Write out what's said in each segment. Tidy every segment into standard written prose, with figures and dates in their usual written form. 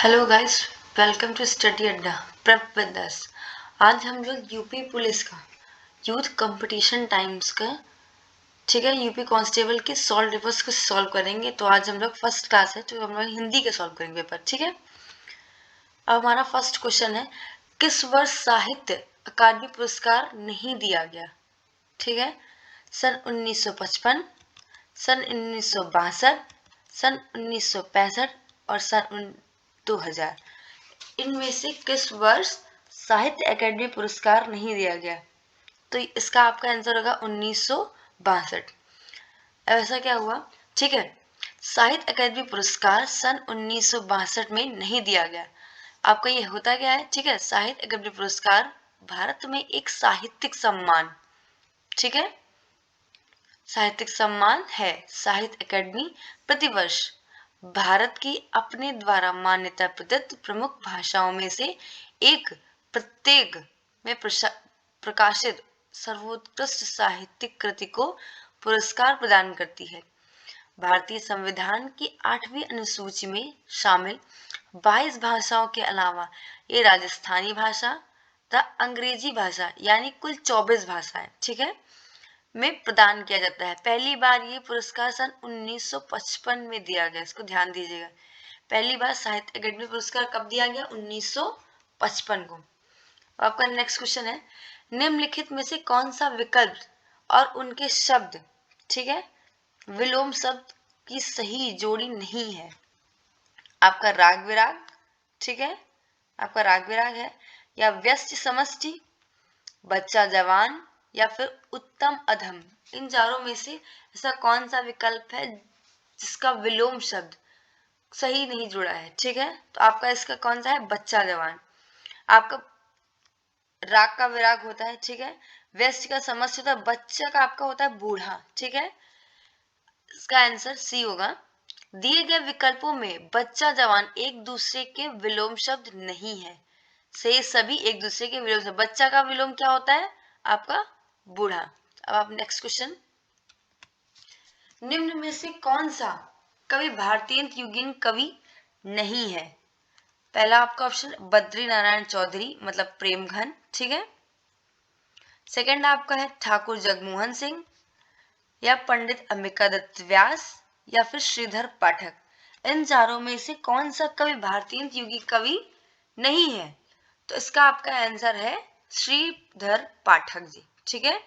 Hello guys, welcome to study Adda prep with us. आज हम लोग यूपी पुलिस का यूथ कंपटीशन टाइम्स का ठीक है यूपी कांस्टेबल के सॉल्व पेपर्स को सॉल्व करेंगे। तो आज हम लोग फर्स्ट क्लास है तो हम लोग हिंदी के सॉल्व करेंगे पेपर। ठीक है, अब हमारा फर्स्ट क्वेश्चन है, किस वर्ष साहित्य अकादमी पुरस्कार नहीं दिया गया? ठीक है, सन 1955, सन 1962, सन 1965 और सन 2000। इनमें से किस वर्ष साहित्य अकादमी पुरस्कार नहीं दिया गया? तो इसका आपका आंसर होगा 1962। अब ऐसा क्या हुआ? ठीक है, साहित्य अकादमी पुरस्कार सन 1962 में नहीं दिया गया। आपका ये होता क्या है? ठीक है, साहित्य अकादमी पुरस्कार भारत में एक साहित्यिक सम्मान, ठीक है, साहित्यिक सम्मान है। साहित्य अकादमी प्रतिवर्ष भारत की अपने द्वारा मान्यता प्रदत्त प्रमुख भाषाओं में से एक प्रत्येक में प्रकाशित सर्वोत्कृष्ट साहित्यिक कृति को पुरस्कार प्रदान करती है। भारतीय संविधान की 8वीं अनुसूची में शामिल 22 भाषाओं के अलावा ये राजस्थानी भाषा तथा अंग्रेजी भाषा यानी कुल 24 भाषाएं, ठीक है, में प्रदान किया जाता है। पहली बार ये पुरस्कार सन 1955 में दिया गया, इसको ध्यान दीजिएगा। पहली बार साहित्य अकादमी पुरस्कार कब दिया गया? 1955 को। आपका नेक्स्ट क्वेश्चन है, निम्नलिखित में से कौन सा विकल्प और उनके शब्द, ठीक है, विलोम शब्द की सही जोड़ी नहीं है? आपका राग विराग, ठीक है, आपका राग विराग है, या व्यस्त समष्टि, बच्चा जवान, या फिर उत्तम अधम। इन चारों में से ऐसा कौन सा विकल्प है जिसका विलोम शब्द सही नहीं जुड़ा है? ठीक है, तो आपका इसका कौन सा है? बच्चा जवान। आपका राग का विराग होता है, ठीक है, व्यस्त का समस्त होता है, बच्चा का आपका होता है बूढ़ा, ठीक है, इसका आंसर सी होगा। दिए गए विकल्पों में बच्चा जवान एक दूसरे के विलोम शब्द नहीं है। से सभी एक दूसरे के विलोम शब्द। बच्चा का विलोम क्या होता है? आपका बूढ़ा। अब आप नेक्स्ट क्वेश्चन, निम्न में से कौन सा कवि भारतीय युगीन कवि नहीं है? पहला आपका ऑप्शन बद्री नारायण चौधरी मतलब प्रेमघन, ठीक है। सेकंड आपका है ठाकुर जगमोहन सिंह, या पंडित अंबिका दत्त व्यास, या फिर श्रीधर पाठक। इन चारों में से कौन सा कवि भारतीय युगी कवि नहीं है? तो इसका आपका आंसर है श्रीधर पाठक जी, ठीक है।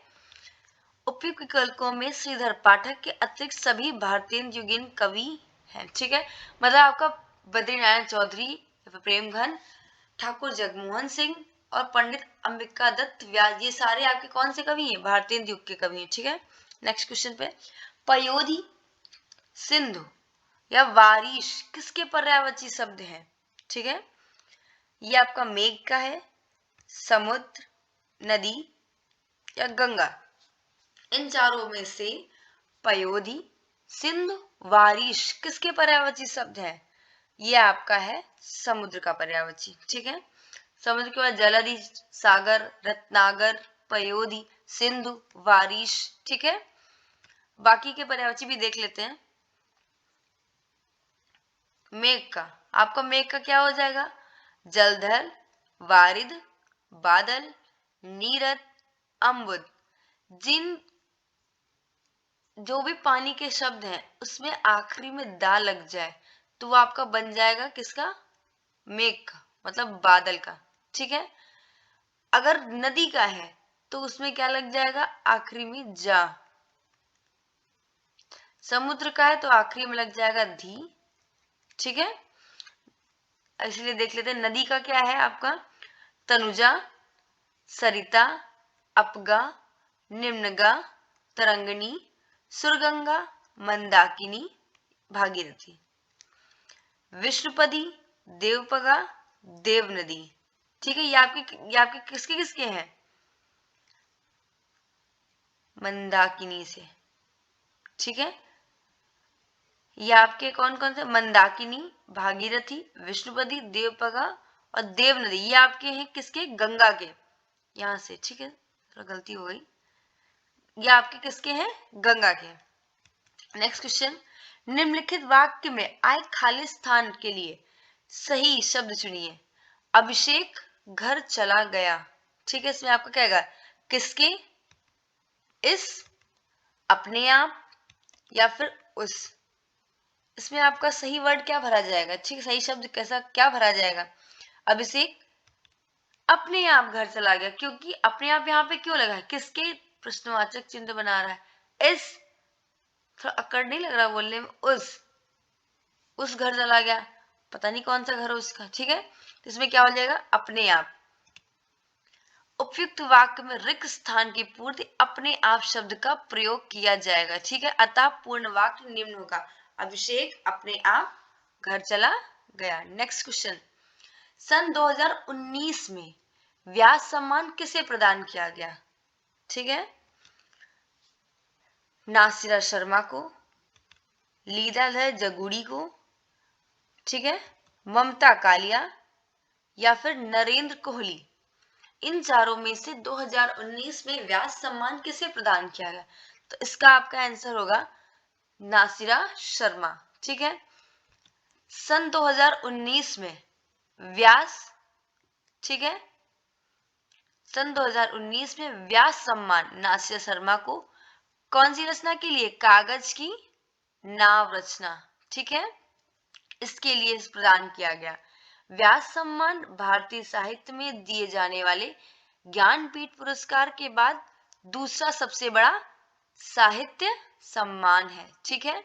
उपयुक्त विकल्पों में श्रीधर पाठक के अतिरिक्त सभी भारतीय युगीन कवि हैं, ठीक है। मतलब आपका बद्रीनारायण चौधरी, प्रेमघन, ठाकुर जगमोहन सिंह और पंडित अंबिका दत्त व्यास, ये सारे आपके कौन से कवि हैं? भारतीय युग के कवि हैं, ठीक है। नेक्स्ट क्वेश्चन पे, पयोधी, सिंधु या वारिश किसके पर्यायवाची शब्द हैं? ठीक है, ये आपका मेघ का है, समुद्र, नदी या गंगा। इन चारों में से पयोधी, सिंधु, वारिश किसके पर्यायवाची शब्द है? ये आपका है समुद्र का पर्यायवाची, ठीक है। समुद्र के बाद जलधि, सागर, रत्नागर, पयोधी, सिंधु, वारिश, ठीक है। बाकी के पर्यायवाची भी देख लेते हैं। मेघ का, आपका मेघ का क्या हो जाएगा? जलधर, वारिद, बादल, नीरद, अम्बुद। जिन जो भी पानी के शब्द हैं उसमें आखिरी में दा लग जाए तो वो आपका बन जाएगा किसका? मेघ का, मतलब बादल का, ठीक है। अगर नदी का है तो उसमें क्या लग जाएगा? आखिरी में जा। समुद्र का है तो आखिरी में लग जाएगा धी, ठीक है। इसलिए देख लेते हैं, नदी का क्या है आपका? तनुजा, सरिता, अपगा, निम्नगा, तरंगनी, सुरगंगा, मंदाकिनी, भागीरथी। विष्णुपदी, देवपगा, देवनदी, ठीक है। ये आपके किसके किसके हैं? मंदाकिनी से, ठीक है। ये आपके कौन कौन से? मंदाकिनी, भागीरथी, विष्णुपदी, देवपगा और देवनदी। ये आपके हैं किसके? गंगा के, यहां से, ठीक है, थोड़ा गलती हो गई। ये आपके किसके हैं? गंगा के। नेक्स्ट क्वेश्चन, निम्नलिखित वाक्य में आए खाली स्थान के लिए सही शब्द चुनिए। अभिषेक घर चला गया, ठीक है, इसमें आपका क्या आएगा, किसके, इस, अपने आप, या फिर उस। इसमें आपका सही वर्ड क्या भरा जाएगा, ठीक, सही शब्द कैसा क्या भरा जाएगा। अभिषेक अपने आप घर चला गया, क्योंकि अपने आप यहाँ पे क्यों लगा है, किसके, प्रश्नवाचक चिन्ह बना रहा है। इस, थोड़ा अकड़ नहीं लग रहा बोलने में, उस घर चला गया, पता नहीं कौन सा घर है उसका, ठीक है, तो इसमें क्या हो जाएगा, अपने आप। उपयुक्त वाक्य में रिक्त स्थान की पूर्ति अपने आप शब्द का प्रयोग किया जाएगा, ठीक है, अतः पूर्ण वाक्य निम्न होगा, अभिषेक अपने आप घर चला गया। नेक्स्ट क्वेश्चन, सन 2019 में व्यास सम्मान किसे प्रदान किया गया, ठीक है, नासिरा शर्मा को, लीलाधर जगुड़ी को, ठीक है, ममता कालिया, या फिर नरेंद्र कोहली। इन चारों में से 2019 में व्यास सम्मान किसे प्रदान किया गया, तो इसका आपका आंसर होगा नासिरा शर्मा, ठीक है। सन 2019 में व्यास, ठीक है, सन 2019 में व्यास सम्मान नासिरा शर्मा को कौन सी रचना के लिए, कागज की नाव रचना, ठीक है, इसके लिए प्रदान किया गया। व्यास सम्मान भारतीय साहित्य में दिए जाने वाले ज्ञानपीठ पुरस्कार के बाद दूसरा सबसे बड़ा साहित्य सम्मान है, ठीक है।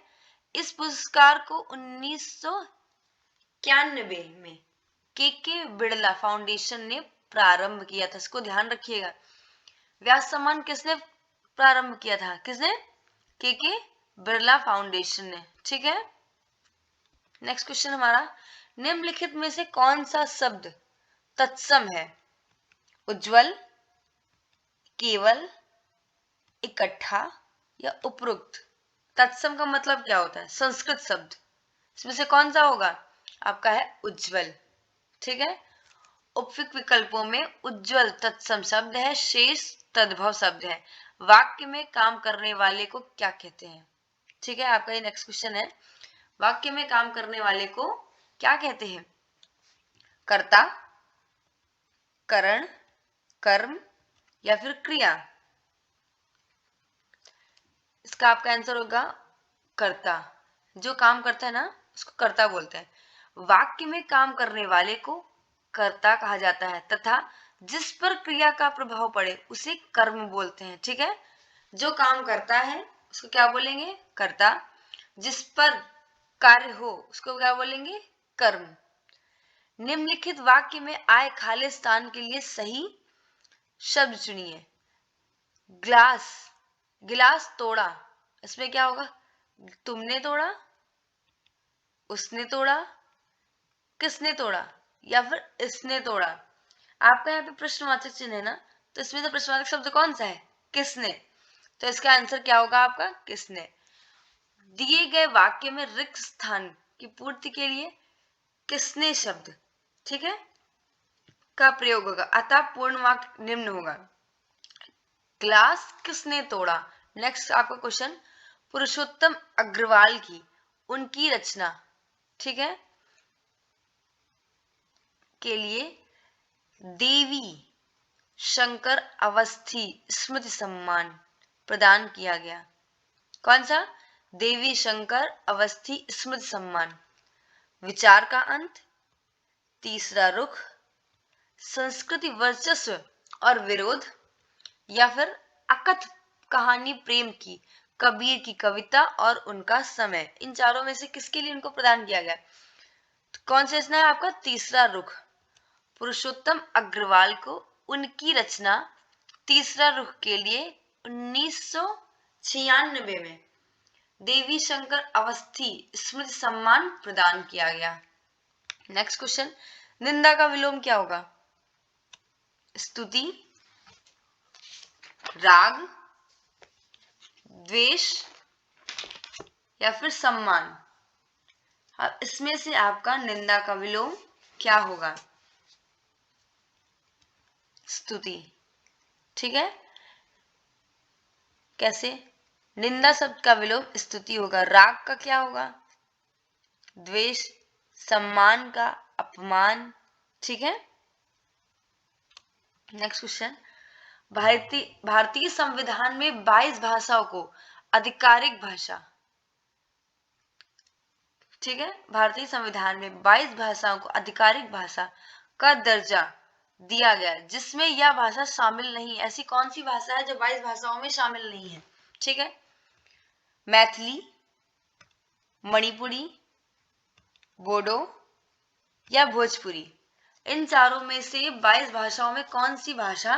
इस पुरस्कार को 1991 में के बिड़ला फाउंडेशन ने प्रारंभ किया था, इसको ध्यान रखिएगा। व्यास सम्मान किसने प्रारंभ किया था, किसने, के बिड़ला फाउंडेशन ने, ठीक है। नेक्स्ट क्वेश्चन हमारा, निम्नलिखित में से कौन सा शब्द तत्सम है, उज्जवल, केवल, इकट्ठा, या उपरुक्त। तत्सम का मतलब क्या होता है, संस्कृत शब्द, इसमें से कौन सा होगा, आपका है उज्जवल, ठीक है। उपयुक्त विकल्पों में उज्जवल तत्सम शब्द है, शेष तद्भव शब्द है। वाक्य में काम करने वाले को क्या कहते हैं, ठीक है, आपका ये नेक्स्ट क्वेश्चन है, वाक्य में काम करने वाले को क्या कहते हैं, कर्ता, करण, कर्म, या फिर क्रिया। इसका आपका आंसर होगा कर्ता, जो काम करता है ना उसको कर्ता बोलते हैं। वाक्य में काम करने वाले को कर्ता कहा जाता है तथा जिस पर क्रिया का प्रभाव पड़े उसे कर्म बोलते हैं, ठीक है। जो काम करता है उसको क्या बोलेंगे, कर्ता, जिस पर कार्य हो उसको क्या बोलेंगे, कर्म। निम्नलिखित वाक्य में आए खाली स्थान के लिए सही शब्द चुनिए। ग्लास, गिलास तोड़ा, इसमें क्या होगा, तुमने तोड़ा, उसने तोड़ा, किसने तोड़ा, या फिर इसने तोड़ा। आपका यहाँ पे प्रश्नवाचक चिन्ह है ना, तो इसमें से प्रश्नवाचक शब्द कौन सा है, किसने, तो इसका आंसर क्या होगा आपका किसने। दिए गए वाक्य में रिक्त स्थान की पूर्ति के लिए किसने शब्द, ठीक है, का प्रयोग होगा, अतः पूर्ण वाक्य निम्न होगा। ग्लास किसने तोड़ा। नेक्स्ट आपका क्वेश्चन, पुरुषोत्तम अग्रवाल की उनकी रचना, ठीक है, के लिए देवी शंकर अवस्थी स्मृति सम्मान प्रदान किया गया। कौन सा, देवी शंकर अवस्थी स्मृति सम्मान। विचार का अंत, तीसरा रुख, संस्कृति वर्चस्व और विरोध, या फिर अकथ कहानी प्रेम की, कबीर की कविता और उनका समय। इन चारों में से किसके लिए उनको प्रदान किया गया, तो कौन सा रचना है आपका, तीसरा रुख। पुरुषोत्तम अग्रवाल को उनकी रचना तीसरा रुख के लिए 1996 में देवी शंकर अवस्थी स्मृति सम्मान प्रदान किया गया। नेक्स्ट क्वेश्चन, निंदा का विलोम क्या होगा, स्तुति, राग, द्वेष, या फिर सम्मान। अब इसमें से आपका निंदा का विलोम क्या होगा, स्तुति, ठीक है। कैसे, निंदा शब्द का विलोम स्तुति होगा, राग का क्या होगा, द्वेष, सम्मान का अपमान। ठीक है, नेक्स्ट क्वेश्चन, भारतीय संविधान में 22 भाषाओं को आधिकारिक भाषा, ठीक है, भारतीय संविधान में 22 भाषाओं को आधिकारिक भाषा का दर्जा दिया गया, जिसमें यह भाषा शामिल नहीं। ऐसी कौन सी भाषा है जो 22 भाषाओं में शामिल नहीं है? ठीक है, मैथिली, मणिपुरी, बोडो या भोजपुरी। इन चारों में से 22 भाषाओं में कौन सी भाषा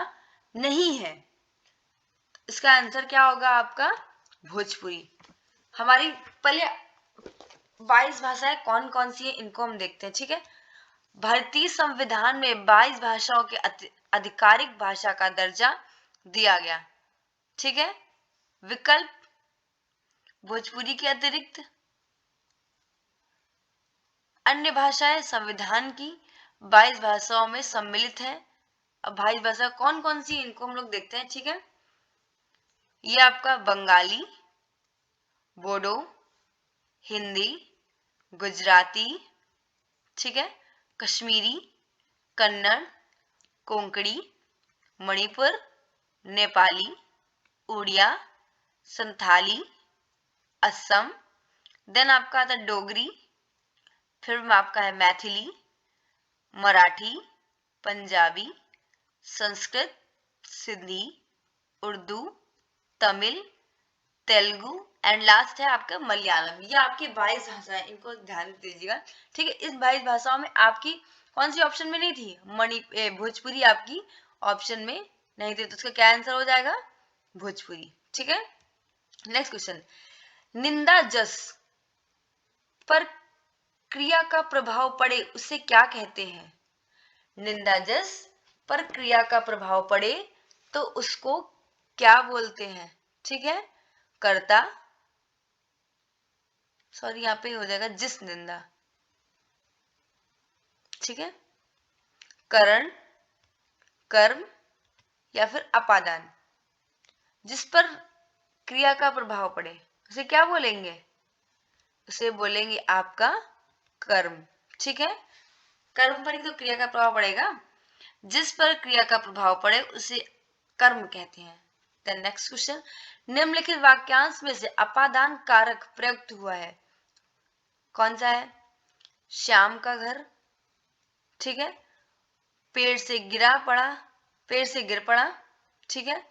नहीं है? इसका आंसर क्या होगा आपका? भोजपुरी। हमारी पहले 22 भाषाएं कौन कौन सी है इनको हम देखते हैं। ठीक है, भारतीय संविधान में 22 भाषाओं के आधिकारिक भाषा का दर्जा दिया गया। ठीक है, विकल्प भोजपुरी के अतिरिक्त अन्य भाषाएं संविधान की 22 भाषाओं में सम्मिलित है। अब 22 भाषा कौन कौन सी इनको हम लोग देखते हैं। ठीक है, ये आपका बंगाली, बोडो, हिंदी, गुजराती, ठीक है, कश्मीरी, कन्नड़, कोंकणी, मणिपुर, नेपाली, उड़िया, संथाली, असम, देन आपका आता है डोगरी, फिर आपका है मैथिली, मराठी, पंजाबी, संस्कृत, सिंधी, उर्दू, तमिल, तेलुगु एंड लास्ट है आपका मलयालम। ये आपकी 22 भाषाएं, इनको ध्यान दीजिएगा। ठीक है, इस 22 भाषाओं में आपकी कौन सी ऑप्शन में नहीं थी? भोजपुरी आपकी ऑप्शन में नहीं थी, तो उसका क्या आंसर हो जाएगा? भोजपुरी। ठीक है, नेक्स्ट क्वेश्चन, निंदा जस पर क्रिया का प्रभाव पड़े उसे क्या कहते हैं? निंदा जस पर क्रिया का प्रभाव पड़े तो उसको क्या बोलते हैं? ठीक है, कर्ता, सॉरी यहाँ पे हो जाएगा जिस निंदा, ठीक है, करण, कर्म या फिर अपादान। जिस पर क्रिया का प्रभाव पड़े उसे क्या बोलेंगे? उसे बोलेंगे आपका कर्म। ठीक है, कर्म पर ही तो क्रिया का प्रभाव पड़ेगा। जिस पर क्रिया का प्रभाव पड़े उसे कर्म कहते हैं। देन नेक्स्ट क्वेश्चन, निम्नलिखित वाक्यांश में से अपादान कारक प्रयुक्त हुआ है, कौन सा है? श्याम का घर, ठीक है, पेड़ से गिर पड़ा, ठीक है,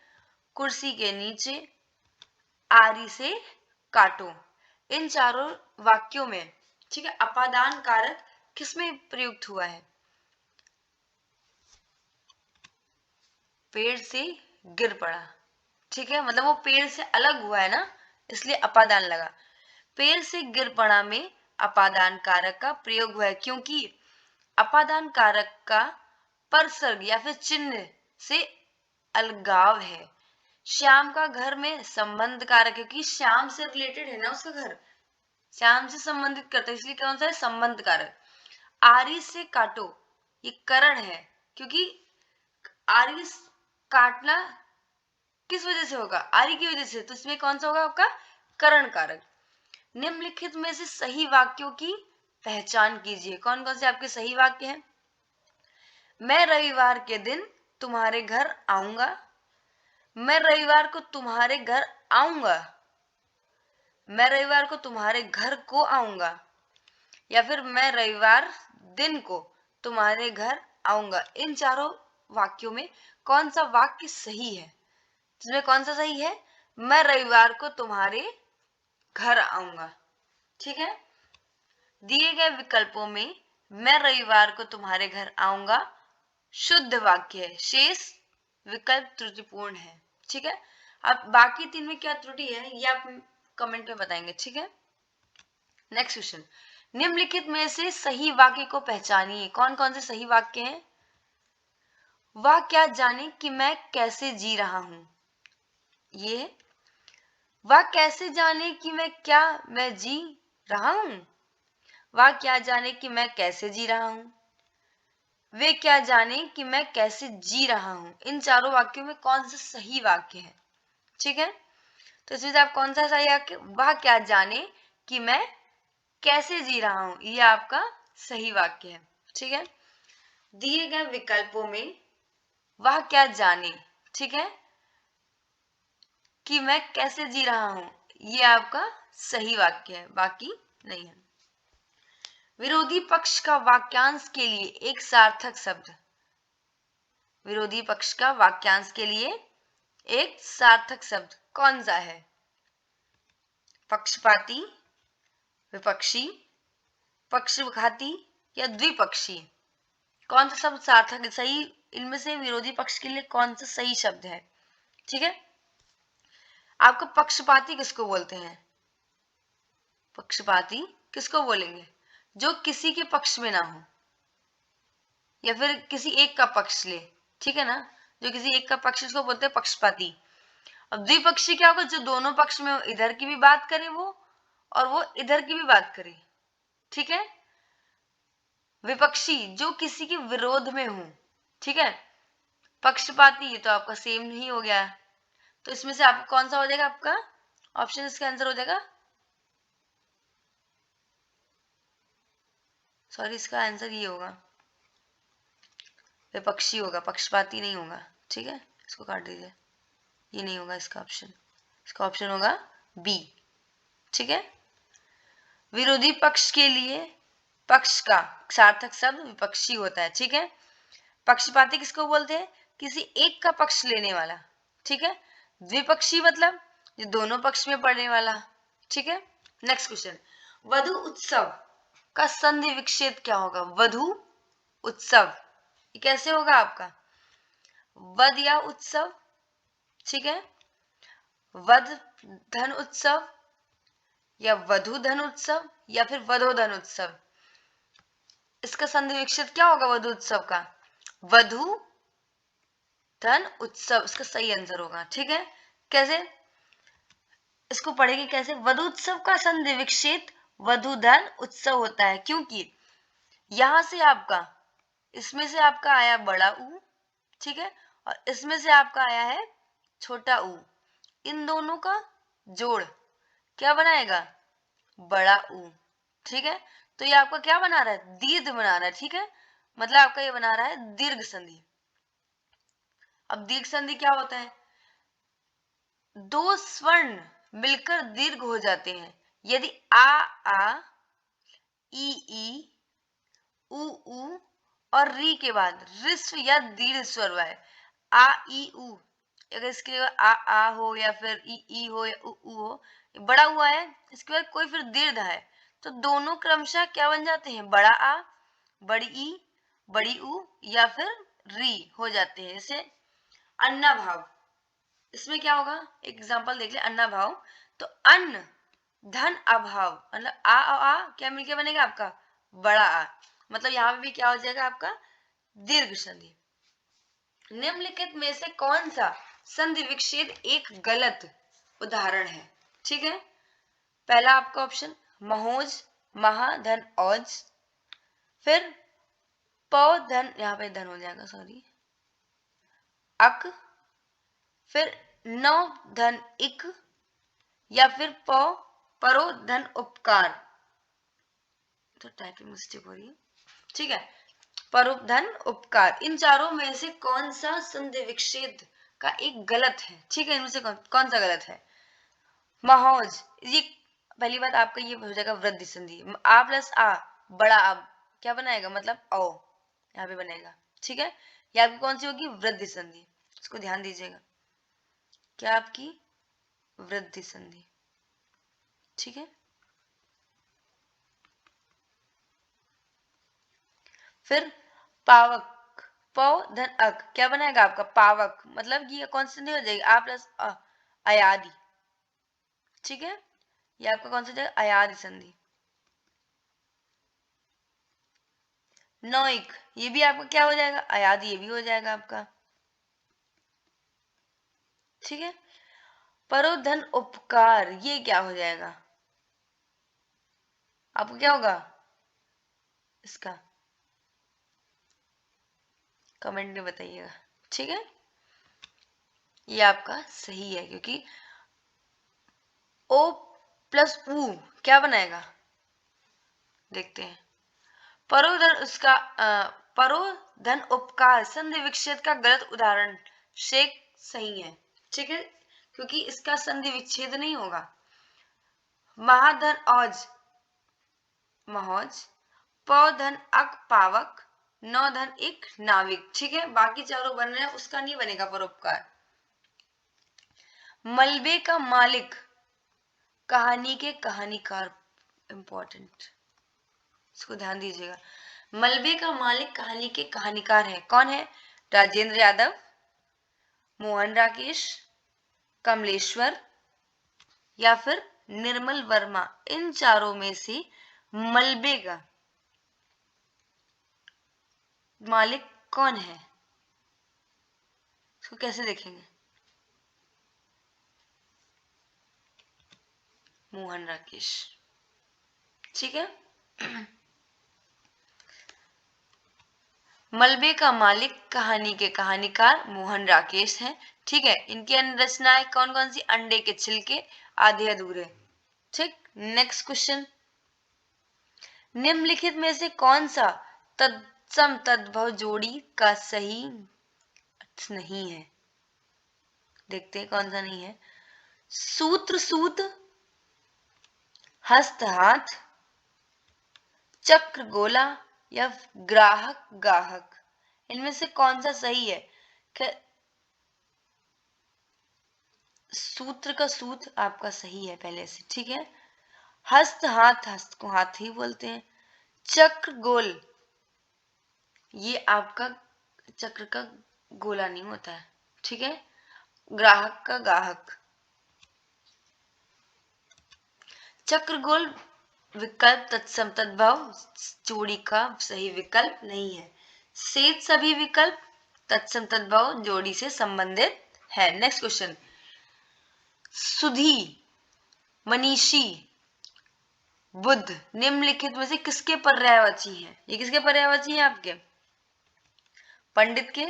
कुर्सी के नीचे, आरी से काटो। इन चारों वाक्यों में, ठीक है, अपादान कारक किसमें प्रयुक्त हुआ है? पेड़ से गिर पड़ा, ठीक है, मतलब वो पेड़ से अलग हुआ है ना, इसलिए अपादान लगा। पेड़ से गिर पड़ा में अपादान कारक का प्रयोग हुआ है, क्योंकि अपादान कारक का परसर्ग या फिर चिन्ह से अलगाव है। श्याम का घर में संबंध कारक है, क्योंकि श्याम से रिलेटेड है ना उसका घर, श्याम से संबंधित करता है, इसलिए कौन सा है? संबंध कारक। आरी से काटो, ये करण है, क्योंकि आरी काटना किस वजह से होगा? आरी की वजह से, तो इसमें कौन सा होगा आपका? करण कारक। निम्नलिखित में से सही वाक्यों की पहचान कीजिए। कौन कौन से आपके सही वाक्य हैं? मैं रविवार के दिन तुम्हारे घर आऊंगा, मैं रविवार को तुम्हारे घर आऊंगा, मैं रविवार को तुम्हारे घर को आऊंगा, या फिर मैं रविवार दिन को तुम्हारे घर आऊंगा। इन चारों वाक्यों में कौन सा वाक्य सही है? जिसमें कौन सा सही है? मैं रविवार को तुम्हारे घर आऊंगा। ठीक है, दिए गए विकल्पों में मैं रविवार को तुम्हारे घर आऊंगा शुद्ध वाक्य है, शेष विकल्प त्रुटिपूर्ण है। ठीक है, अब बाकी तीन में क्या त्रुटि है ये आप कमेंट में बताएंगे। ठीक है, नेक्स्ट क्वेश्चन, निम्नलिखित में से सही वाक्य को पहचानिए। कौन कौन से सही वाक्य हैं? वह क्या जाने कि मैं कैसे जी रहा हूं, ये वह कैसे जाने कि मैं जी रहा हूं, वह क्या जाने कि मैं कैसे जी रहा हूं, वे क्या जाने कि मैं कैसे जी रहा हूं। इन चारों वाक्यों में कौन सा सही वाक्य है? ठीक है, तो इसमें आप कौन सा सही वाक्य? वह क्या जाने कि मैं कैसे जी रहा हूं, ये आपका सही वाक्य है। ठीक है। दिए गए विकल्पों में वह क्या जाने, ठीक है, कि मैं कैसे जी रहा हूं, ये आपका सही वाक्य है, बाकी नहीं है। विरोधी पक्ष का वाक्यांश के लिए एक सार्थक शब्द, विरोधी पक्ष का वाक्यांश के लिए एक सार्थक शब्द कौन सा है? पक्षपाती, विपक्षी, पक्षघाती या द्विपक्षी? कौन सा शब्द सार्थक है? सही इनमें से विरोधी पक्ष के लिए कौन सा सही शब्द है? ठीक है, आपको पक्षपाती किसको बोलते हैं? पक्षपाती किसको बोलेंगे? जो किसी के पक्ष में ना हो या फिर किसी एक का पक्ष ले, ठीक है ना, जो किसी एक का पक्ष, उसको बोलते हैं पक्षपाती। अब द्विपक्षी क्या होगा? जो दोनों पक्ष में इधर की भी बात करे वो और वो इधर की भी बात करे, ठीक है। विपक्षी जो किसी के विरोध में हो, ठीक है। पक्षपाती ये तो आपका सेम नहीं हो गया, तो इसमें से आपका कौन सा हो जाएगा? आपका ऑप्शन इसका आंसर हो जाएगा, सॉरी इसका आंसर ये होगा, विपक्षी होगा, पक्षपाती नहीं होगा, ठीक है। इसको काट दीजिए, ये नहीं होगा इसका ऑप्शन, इसका ऑप्शन होगा बी, ठीक है। विरोधी पक्ष के लिए पक्ष का सार्थक शब्द विपक्षी होता है, ठीक है। पक्षपाती किसको बोलते हैं? किसी एक का पक्ष लेने वाला, ठीक है। द्विपक्षी मतलब ये दोनों पक्ष में पड़ने वाला, ठीक है। नेक्स्ट क्वेश्चन, वधु उत्सव का संधि विच्छेद क्या होगा? वधु उत्सव ये कैसे होगा आपका? वध या उत्सव, ठीक है, वध धन उत्सव या वधु धन उत्सव या फिर वधोधन उत्सव, इसका संधि विच्छेद क्या होगा वधु उत्सव का? वधु धन उत्सव इसका सही आंसर होगा, ठीक है। कैसे इसको पढ़ेंगे? कैसे? वधु उत्सव का संधि विच्छेद वधु धन उत्सव होता है, क्योंकि यहां से आपका, इसमें से आपका आया बड़ा ऊ, ठीक है, और इसमें से आपका आया है छोटा ऊ, इन दोनों का जोड़ क्या बनाएगा? बड़ा ऊ, ठीक है। तो ये आपका क्या बना रहा है? दीर्घ बना रहा है, ठीक है, मतलब आपका ये बना रहा है दीर्घ संधि। अब दीर्घ संधि क्या होता है? दो स्वर्ण मिलकर दीर्घ हो जाते हैं यदि आ, ई, उ और री के बाद ऋस्व या दीर्घ स्वर है। आ, ई, उ, अगर इसके आ हो या फिर ई हो या उ हो, बड़ा हुआ है, इसके बाद कोई फिर दीर्घ है, तो दोनों क्रमशः क्या बन जाते हैं? बड़ा आ, बड़ी ई, बड़ी उ या फिर री हो जाते हैं। जैसे अन्ना भाव, इसमें क्या होगा? एक एग्जांपल देख ले, अन्ना भाव, तो अन्न धन अभाव, मतलब आ क्या मिलके बनेगा आपका? बड़ा आ, मतलब यहाँ पे भी क्या हो जाएगा आपका? दीर्घ संधि। निम्नलिखित में से कौन सा संधि विच्छेद एक गलत उदाहरण है? ठीक है, पहला आपका ऑप्शन महोज, महा धन औज, फिर पौ धन, यहाँ पे धन हो जाएगा सॉरी, अक, फिर नौ धन इक, या फिर परो धन उपकार, तो टाइपिंग मिस्टेक हो रही है, ठीक है, परोधन उपकार, इन चारों में से कौन सा संधि विच्छेद का एक गलत है? ठीक है, इनमें से कौन सा गलत है? महोज, ये पहली बात आपका ये हो जाएगा वृद्धि संधि, आ प्लस आ, बड़ा आ क्या बनाएगा? मतलब ओ यहाँ पे बनेगा, ठीक है। ये आपकी कौन सी होगी? वृद्धि संधि, इसको ध्यान दीजिएगा, क्या आपकी वृद्धि संधि, ठीक है। फिर पावक, पौ धन अक क्या बनाएगा आपका? पावक, मतलब ये कौन सी संधि हो जाएगी? आ प्लस अयादि, ठीक है, ये आपका कौन सा जाएगा? अयादि संधि। नौइक, ये भी आपका क्या हो जाएगा? अयादि, ये भी हो जाएगा आपका, ठीक है। परोधन उपकार, ये क्या हो जाएगा आपको? क्या होगा इसका? कमेंट में बताइएगा, ठीक है। ये आपका सही है, क्योंकि ओ प्लस ऊ क्या बनाएगा? देखते हैं, परोधन उसका परोधन उपकार संधि विच्छेद का गलत उदाहरण शेख सही है, ठीक है, क्योंकि इसका संधि विच्छेद नहीं होगा। महाधन औज महोज, पौधन अक पावक, नौधन एक नाविक, ठीक है, बाकी चारों बन रहे हैं, उसका नहीं बनेगा परोपकार। मलबे का मालिक कहानी के कहानीकार, इंपॉर्टेंट, इसको ध्यान दीजिएगा। मलबे का मालिक कहानी के कहानीकार है, कौन है? राजेंद्र यादव, मोहन राकेश, कमलेश्वर या फिर निर्मल वर्मा। इन चारों में से मलबे का मालिक कौन है, इसको कैसे देखेंगे? मोहन राकेश, ठीक है। मलबे का मालिक कहानी के कहानीकार मोहन राकेश हैं, ठीक है। इनकी अन्य रचनाएं कौन कौन सी? अंडे के छिलके, आधे अधूरे, ठीक। नेक्स्ट क्वेश्चन, निम्नलिखित में से कौन सा तत्सम तद्भव जोड़ी का सही अर्थ नहीं है? देखते हैं कौन सा नहीं है। सूत्र सूत, हस्त हाथ, चक्र गोला या ग्राहक गाहक, इनमें से कौन सा सही है? सूत्र का सूत्र आपका सही है पहले से, ठीक है। हस्त हाथ, हस्त को हाथ ही बोलते हैं। चक्र गोल, ये आपका चक्र का गोला नहीं होता है, ठीक है। ग्राहक का गाहक। चक्र गोल विकल्प तत्सम तद्भव जोड़ी का सही विकल्प नहीं है। शेष सभी विकल्प तत्सम तद्भव जोड़ी से संबंधित है। नेक्स्ट क्वेश्चन, सुधी, मनीषी, बुद्ध निम्नलिखित में से किसके पर्यायवाची हैं? ये किसके पर्यायवाची हैं आपके? पंडित के,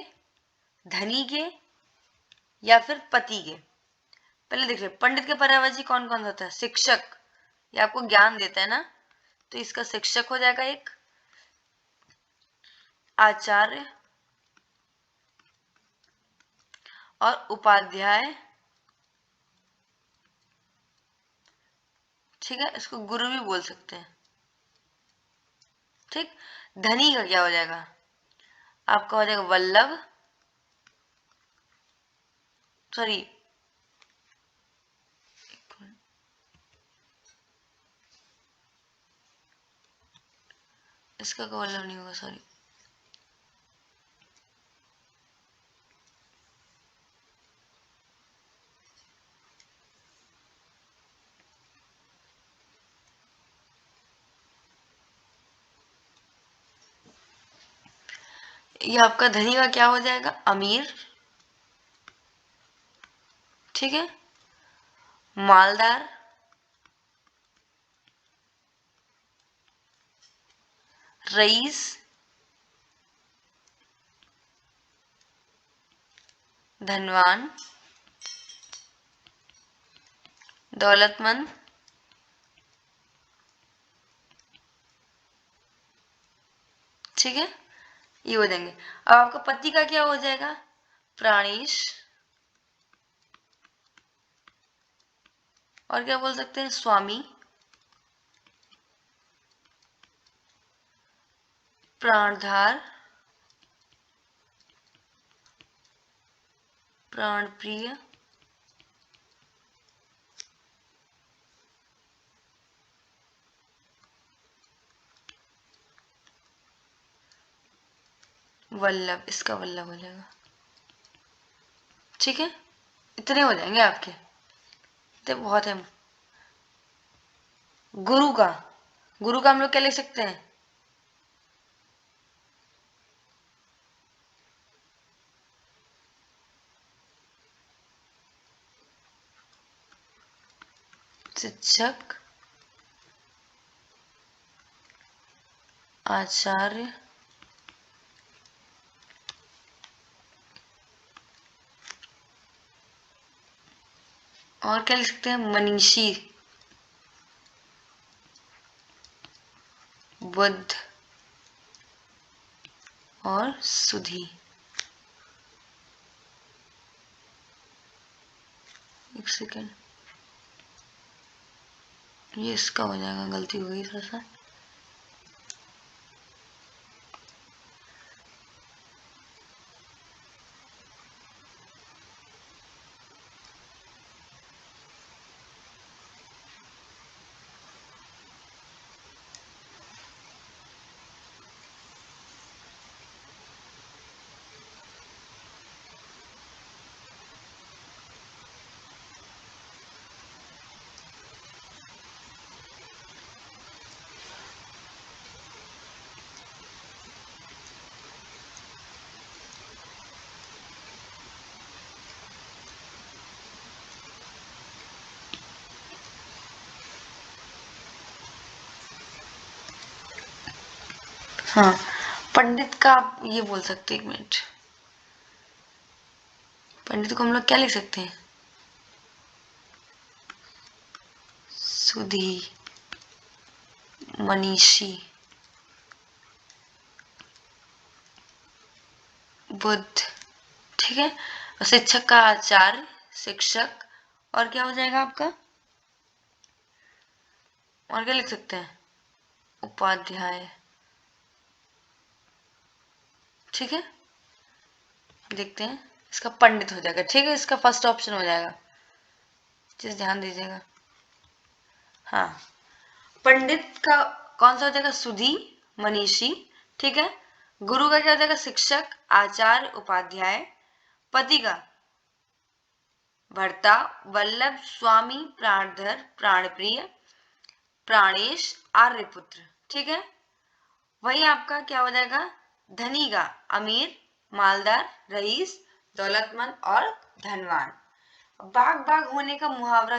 धनी के या फिर पति के? पहले देख रहे पंडित के पर्यायवाची कौन कौन होता है? शिक्षक, ये आपको ज्ञान देता है ना, तो इसका शिक्षक हो जाएगा एक। आचार्य और उपाध्याय, ठीक है, इसको गुरु भी बोल सकते हैं, ठीक। धनी का क्या हो जाएगा? आपका हो जाएगा वल्लभ, सॉरी इसका का वल्लभ नहीं होगा, सॉरी, ये आपका धनी का क्या हो जाएगा? अमीर, ठीक है। मालदार, रईस, धनवान, दौलतमंद, ठीक है, ये हो जाएंगे। अब आपका पति का क्या हो जाएगा? प्राणेश, और क्या बोल सकते हैं? स्वामी, प्राणधार, प्राणप्रिय, वल्लभ, इसका वल्लभ हो जाएगा, ठीक है। इतने हो जाएंगे आपके, तो बहुत है। गुरु का, गुरु का हम लोग क्या लिख सकते हैं? शिक्षक, आचार्य, और क्या लिख सकते हैं? मनीषी, बुद्ध, और सुधी। एक सेकेंड, ये इसका हो जाएगा, गलती हो गई थोड़ा सा। हाँ, पंडित का आप ये बोल सकते हैं, 1 मिनट। पंडित को हम लोग क्या लिख सकते हैं? सुधी, मनीषी, बुद्ध, ठीक है। और शिक्षक का आचार्य, शिक्षक, और क्या हो जाएगा आपका? और क्या लिख सकते हैं? उपाध्याय, ठीक है। देखते हैं, इसका पंडित हो जाएगा, ठीक है, इसका फर्स्ट ऑप्शन हो जाएगा, चीज ध्यान दीजिएगा। हाँ, पंडित का कौन सा हो जाएगा? सुधी, मनीषी, ठीक है। गुरु का क्या हो जाएगा? शिक्षक, आचार्य, उपाध्याय। पति का भर्ता, वल्लभ, स्वामी, प्राणधर, प्राणप्रिय, प्राणेश, आर्यपुत्र, ठीक है। वही आपका क्या हो जाएगा? धनी का अमीर, मालदार, रईस, दौलतमंद और धनवान। बाग बाग होने का मुहावरा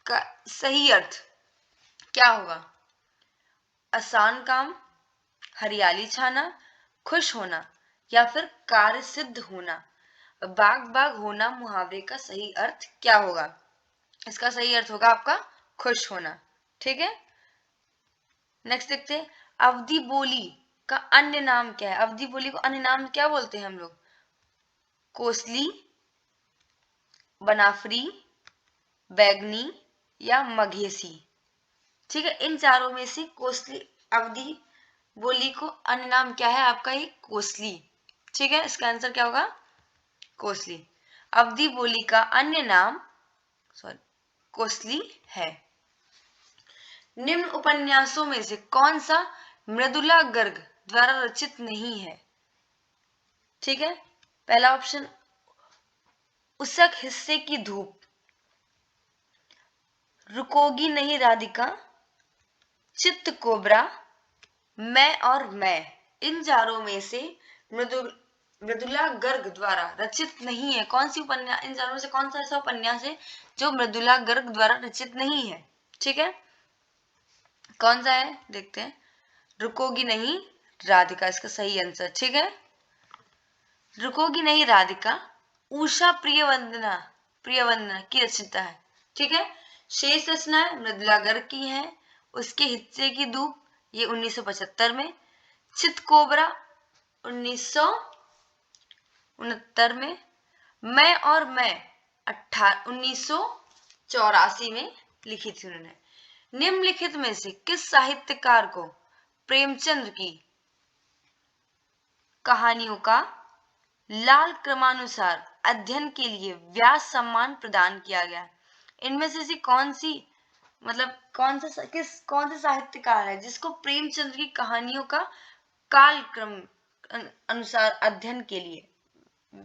का सही अर्थ क्या होगा? आसान काम, हरियाली छाना, खुश होना, या फिर कार्य सिद्ध होना। बाग बाग होना मुहावरे का सही अर्थ क्या होगा? इसका सही अर्थ होगा आपका खुश होना, ठीक है। नेक्स्ट देखते हैं, अवधि बोली का अन्य नाम क्या है? अवधि बोली को अन्य नाम क्या बोलते हैं हम लोग? कोसली, बनाफरी, बैगनी, या मघेसी, ठीक है। इन चारों में से कोसली, अवधि बोली को अन्य नाम क्या है आपका? ये कोसली, ठीक है। इसका आंसर क्या होगा? कोसली। अवधि बोली का अन्य नाम कोसली है। निम्न उपन्यासों में से कौन सा मृदुला गर्ग द्वारा रचित नहीं है? ठीक है, पहला ऑप्शन उसक हिस्से की धूप, रुकोगी नहीं राधिका, चित्त कोबरा, मैं और मैं। इन चारों में से मृदुला गर्ग द्वारा रचित नहीं है कौन सी उपन्यास? इन चारों में से कौन सा ऐसा उपन्यास है जो मृदुला गर्ग द्वारा रचित नहीं है? ठीक है, कौन सा है देखते हैं। रुकोगी नहीं राधिका इसका सही आंसर, ठीक है। रुकोगी नहीं राधिका उषा प्रियवंदना की रचना है, ठीक है। शेष रचना मृदुला गर्ग की है, उसके हिस्से की धूप ये 1975 में, चित कोबरा 1969 में, मैं और मैं 1984 में लिखी थी उन्होंने। निम्नलिखित में से किस साहित्यकार को प्रेमचंद्र की कहानियों का लाल क्रमानुसार अध्ययन के लिए व्यास सम्मान प्रदान किया गया? इनमें से कौन सी मतलब कौन से साहित्यकार है जिसको प्रेमचंद्र की कहानियों का कालक्रम अनुसार अध्ययन के लिए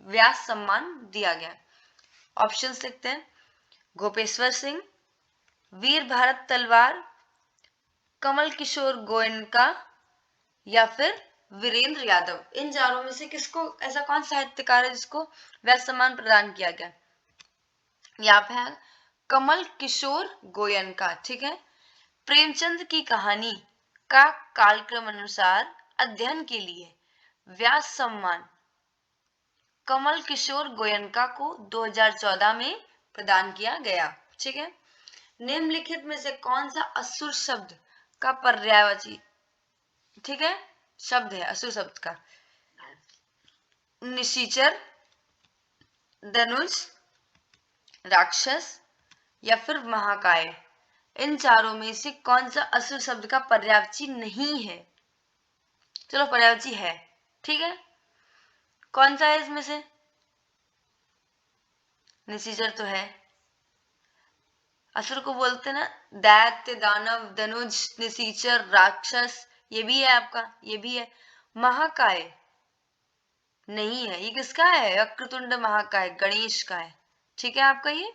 व्यास सम्मान दिया गया? ऑप्शंस लिखते हैं, गोपेश्वर सिंह, वीर भारत तलवार, कमल किशोर गोयनका, या फिर वीरेंद्र यादव। इन चारों में से किसको, ऐसा कौन साहित्यकार है जिसको व्यास सम्मान प्रदान किया गया? यहाँ पे है कमल किशोर गोयनका, ठीक है। प्रेमचंद की कहानी का कालक्रम अनुसार अध्ययन के लिए व्यास सम्मान कमल किशोर गोयनका को 2014 में प्रदान किया गया, ठीक है। निम्नलिखित में से कौन सा असुर शब्द का पर्यायवाची, ठीक है, शब्द है असुर शब्द का? निशाचर, धनुष, राक्षस या फिर महाकाय, इन चारों में से कौन सा असुर शब्द का पर्यायवाची नहीं है? चलो पर्यायवाची है, ठीक है, कौन सा है इसमें से? निशाचर तो है, असुर को बोलते ना, दैत्य, दानव, धनुष, निशाचर, राक्षस, ये भी है आपका, ये भी है। महाकाय नहीं है, ये किसका है? वक्रतुंड महाकाय, गणेश का है, ठीक है, आपका ये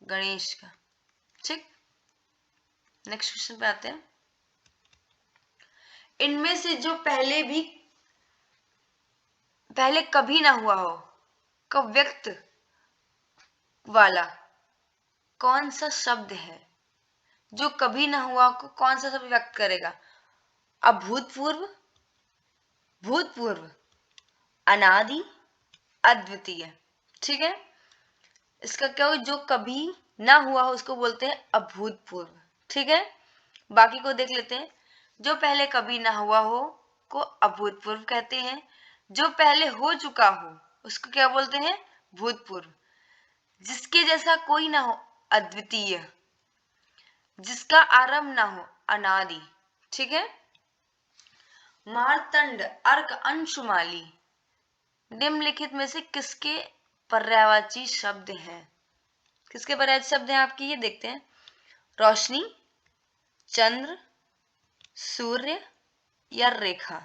गणेश का, ठीक। नेक्स्ट क्वेश्चन पे आते हैं। इनमें से जो पहले कभी ना हुआ हो का व्यक्त वाला कौन सा शब्द है? जो कभी ना हुआ को कौन सा शब्द व्यक्त करेगा? अभूतपूर्व, भूतपूर्व, अनादि, अद्वितीय, ठीक है। इसका क्या हो? जो कभी ना हुआ हो उसको बोलते हैं अभूतपूर्व, ठीक है। बाकी को देख लेते हैं। जो पहले कभी ना हुआ हो को अभूतपूर्व कहते हैं, जो पहले हो चुका हो उसको क्या बोलते हैं? भूतपूर्व। जिसके जैसा कोई ना हो अद्वितीय, जिसका आरंभ ना हो अनादि, ठीक है। मार्तंड, अर्क, अंशुमाली निम्नलिखित में से किसके पर्यायवाची शब्द हैं? किसके पर्यायवाची शब्द हैं आपकी? ये देखते हैं। रोशनी, चंद्र, सूर्य या रेखा,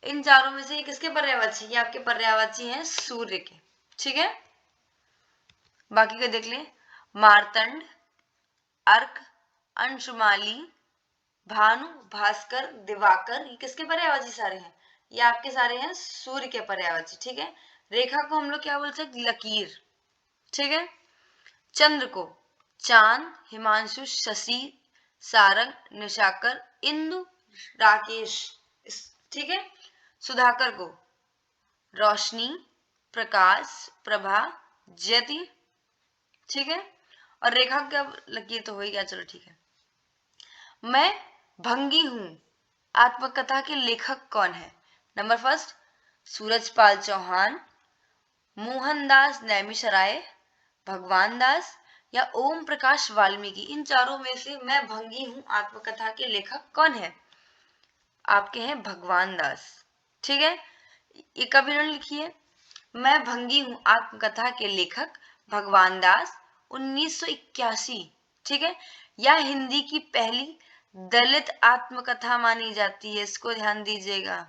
इन चारों में से ये किसके पर्यायवाची? ये आपके पर्यायवाची हैं सूर्य के, ठीक है। बाकी का देख लें। मार्तंड, अर्क, अंशुमाली, भानु, भास्कर, दिवाकर, ये किसके पर्यायवाची सारे हैं? ये आपके सारे हैं सूर्य के पर्यायवाची, ठीक है। रेखा को हम लोग क्या बोलते हैं? लकीर, ठीक है। चंद्र को चांद, हिमांशु, शशि, सारंग, निशाकर, इंदु, राकेश, ठीक है। सुधाकर को रोशनी, प्रकाश, प्रभा, ज्योति, ठीक है। और रेखा क्या? लकीर तो हो ही गया, चलो ठीक है। मैं भंगी हूं आत्मकथा के लेखक कौन है? नंबर फर्स्ट सूरजपाल चौहान, मोहनदास नैमिषारण्य, भगवान दास या ओम प्रकाश वाल्मीकि, इन चारों में से मैं भंगी हूं आत्मकथा के लेखक कौन है? आपके हैं भगवान दास, ठीक है। ये कभी उन्होंने लिखी है। मैं भंगी हूं आत्मकथा के लेखक भगवान दास, 1981, ठीक है। यह हिंदी की पहली दलित आत्मकथा मानी जाती है, इसको ध्यान दीजिएगा।